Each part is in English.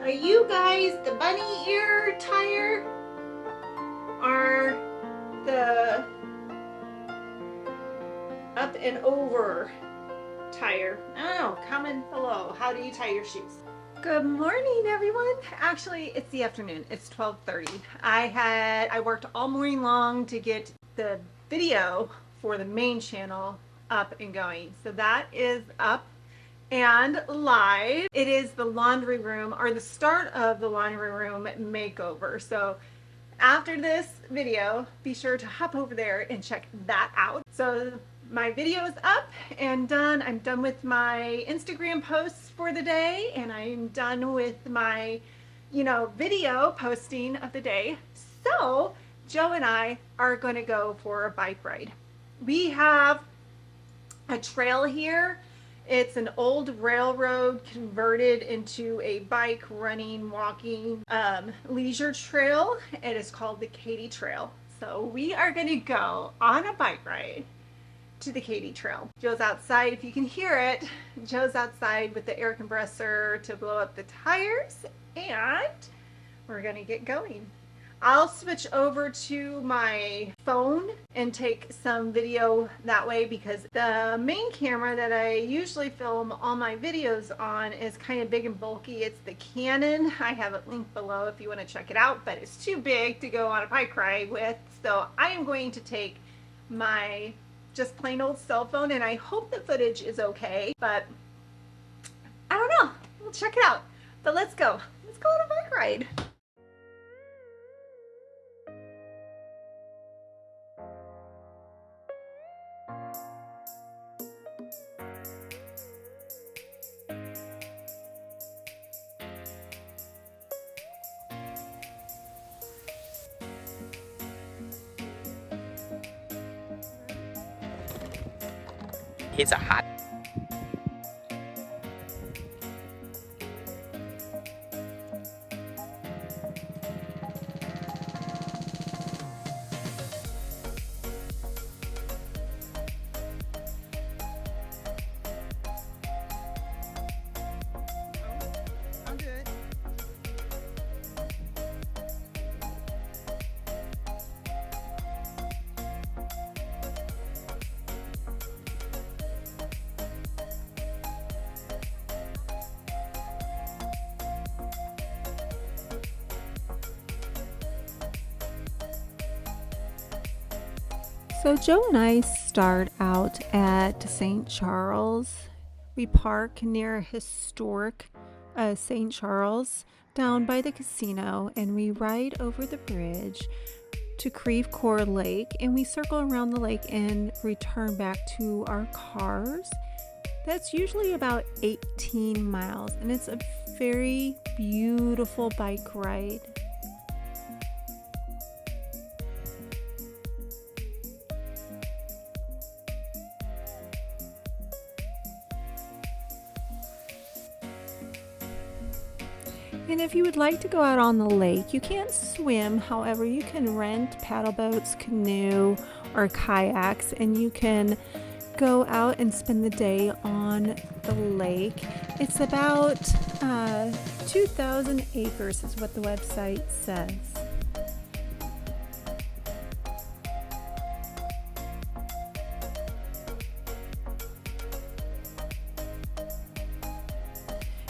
Are you guys the bunny ear tire or the up and over tire? I don't know. Comment below. How do you tie your shoes? Good morning, everyone. Actually, it's the afternoon. It's 12:30. I worked all morning long to get the video for the main channel up and going. So that is up and live. It is the laundry room, or the start of the laundry room makeover. So after this video, be sure to hop over there and check that out. So my video is up and done. I'm done with my Instagram posts for the day, and I'm done with my, video posting of the day. So Joe and I are going to go for a bike ride. We have a trail here. It's an old railroad converted into a bike, running, walking, leisure trail. It is called the Katy Trail. So we are going to go on a bike ride to the Katy Trail. Joe's outside. If you can hear it, Joe's outside with the air compressor to blow up the tires, and we're going to get going. I'll switch over to my phone and take some video that way, because the main camera that I usually film all my videos on is kind of big and bulky. It's the Canon. I have it linked below if you want to check it out, but it's too big to go on a bike ride with. So I am going to take my just plain old cell phone, and I hope the footage is okay, but I don't know. We'll check it out. But let's go. Let's go on a bike ride. It's a hot. I'm good. So Joe and I start out at St. Charles. We park near historic St. Charles down by the casino, and we ride over the bridge to Creve Coeur Lake, and we circle around the lake and return back to our cars. That's usually about 18 miles, and it's a very beautiful bike ride. And if you would like to go out on the lake, you can't swim. However, you can rent paddle boats, canoe, or kayaks, and you can go out and spend the day on the lake. It's about 2,000 acres is what the website says.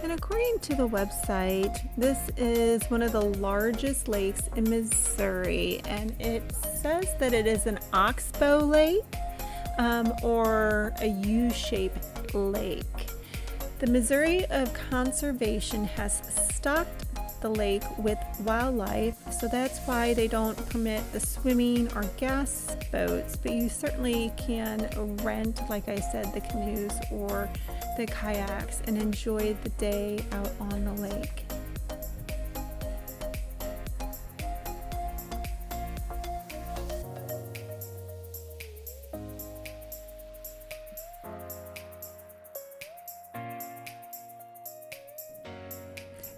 And according to the website, this is one of the largest lakes in Missouri, and it says that it is an oxbow lake or a U-shaped lake. The Missouri of Conservation has stocked the lake with wildlife, so that's why they don't permit the swimming or gas boats, but you certainly can rent, like I said, the canoes or the kayaks and enjoy the day out on the lake.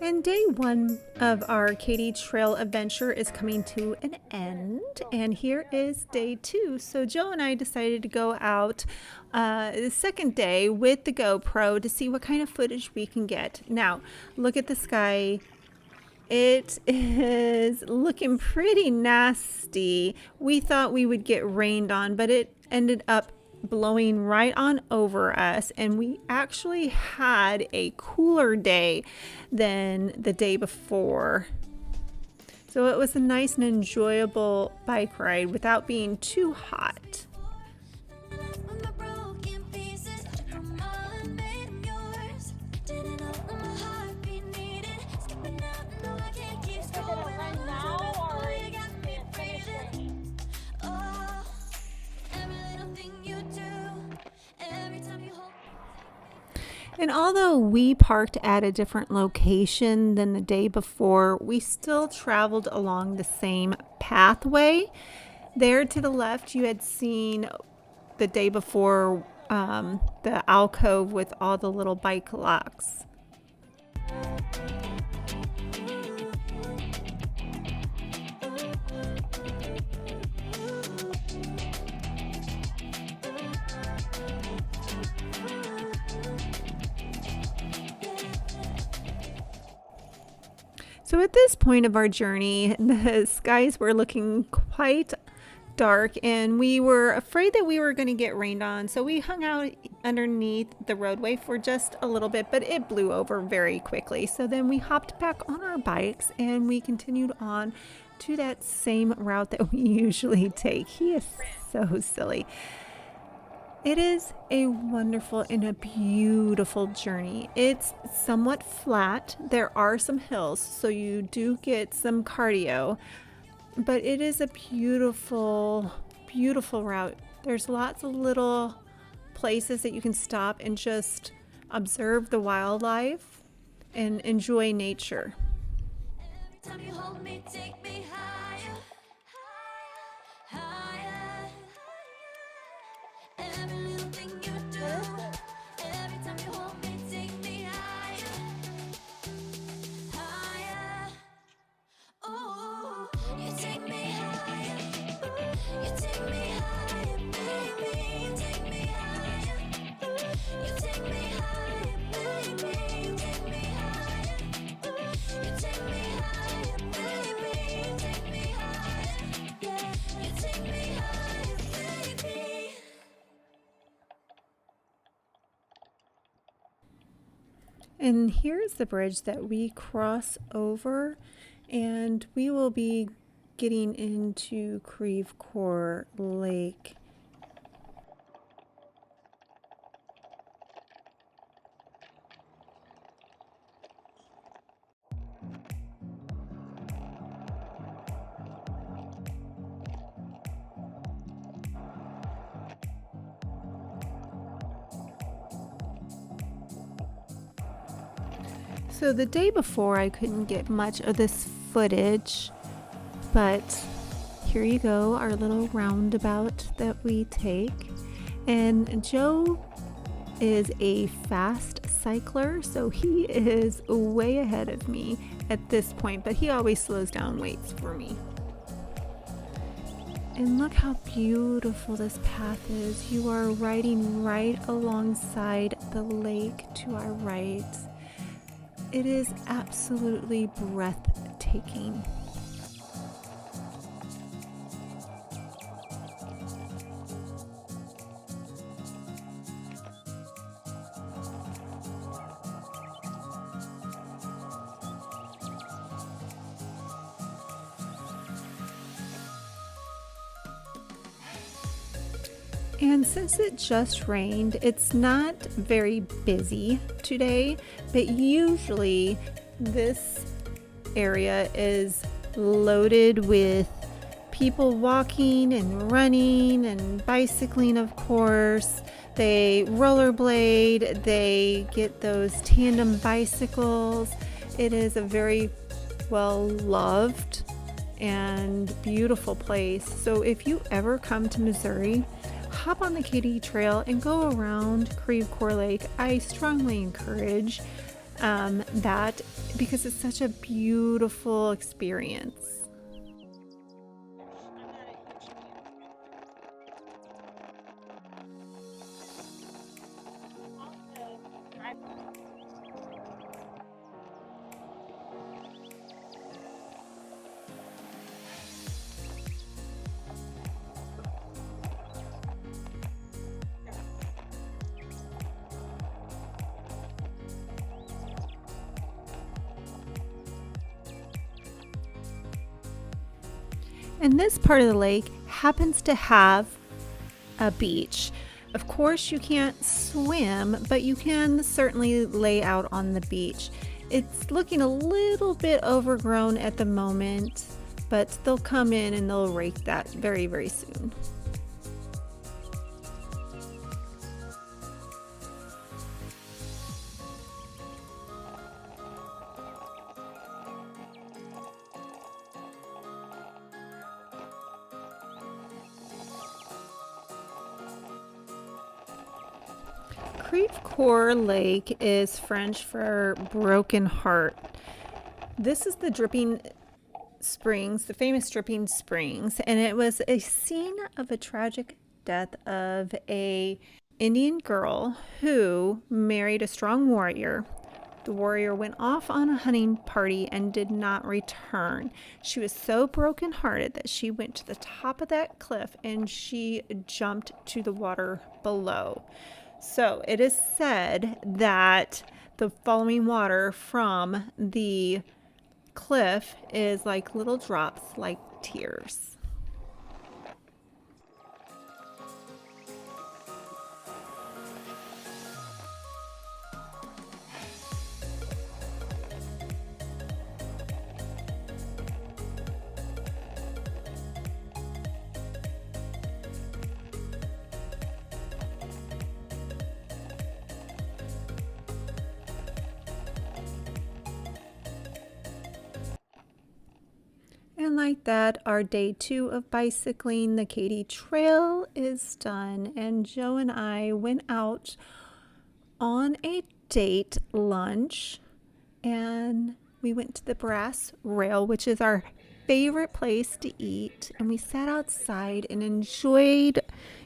And day one of our Katy Trail adventure is coming to an end, and here is day two. So Joe and I decided to go out the second day with the GoPro to see what kind of footage we can get. Now, look at the sky It is looking pretty nasty. We thought we would get rained on, but it ended up blowing right on over us, and we actually had a cooler day than the day before. So it was a nice and enjoyable bike ride without being too hot. And although we parked at a different location than the day before, we still traveled along the same pathway. There to the left, you had seen the day before the alcove with all the little bike locks. So at this point of our journey, the skies were looking quite dark, and we were afraid that we were going to get rained on. So we hung out underneath the roadway for just a little bit, but it blew over very quickly. So then we hopped back on our bikes and we continued on to that same route that we usually take. He is so silly. It is a wonderful and a beautiful journey. It's somewhat flat. There are some hills, so you do get some cardio, but it is a beautiful, beautiful route. There's lots of little places that you can stop and just observe the wildlife and enjoy nature. Every time you hold me, take me higher, higher, higher. Every little thing you do, every time you hold me, take me higher, higher. Oh, you take me higher, you take me higher, baby, you take me higher, you take me higher, baby, you take me higher, you take me higher, baby, you take me higher, yeah, you take me higher, baby. And here's the bridge that we cross over, and we will be getting into Creve Coeur Lake. So the day before I couldn't get much of this footage, but here you go, our little roundabout that we take. And Joe is a fast cycler, so he is way ahead of me at this point, but he always slows down, waits for me. And look how beautiful this path is. You are riding right alongside the lake to our right. It is absolutely breathtaking. And since it just rained, it's not very busy today, but usually this area is loaded with people walking and running and bicycling, of course. They rollerblade, they get those tandem bicycles. It is a very well loved and beautiful place. So if you ever come to Missouri, hop on the Katy Trail and go around Creve Coeur Lake. I strongly encourage that because it's such a beautiful experience. And this part of the lake happens to have a beach. Of course, you can't swim, but you can certainly lay out on the beach. It's looking a little bit overgrown at the moment, but they'll come in and they'll rake that very, very soon. Creve Coeur Lake is French for broken heart. This is the dripping springs, the famous dripping springs, and it was a scene of a tragic death of a Indian girl who married a strong warrior. The warrior went off on a hunting party and did not return. She was so brokenhearted that she went to the top of that cliff and she jumped to the water below. So it is said that the following water from the cliff is like little drops, like tears. And like that, our day 2 of bicycling the Katy Trail is done. And Joe and I went out on a date lunch and we went to the Brass Rail, which is our favorite place to eat. And we sat outside and enjoyed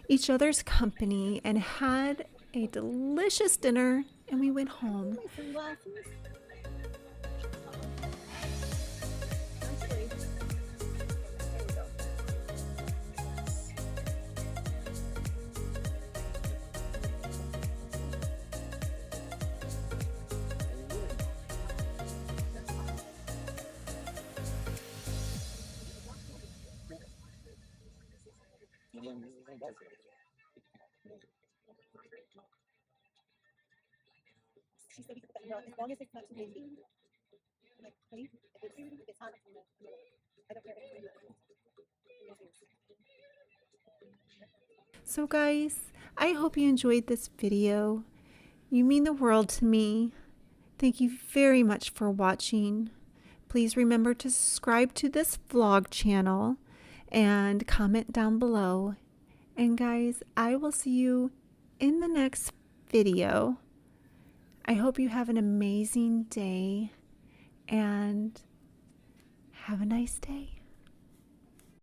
each other's company and had a delicious dinner, and we went home. So guys, I hope you enjoyed this video. You mean the world to me. Thank you very much for watching. Please remember to subscribe to this vlog channel and comment down below. And guys, I will see you in the next video. I hope you have an amazing day and have a nice day.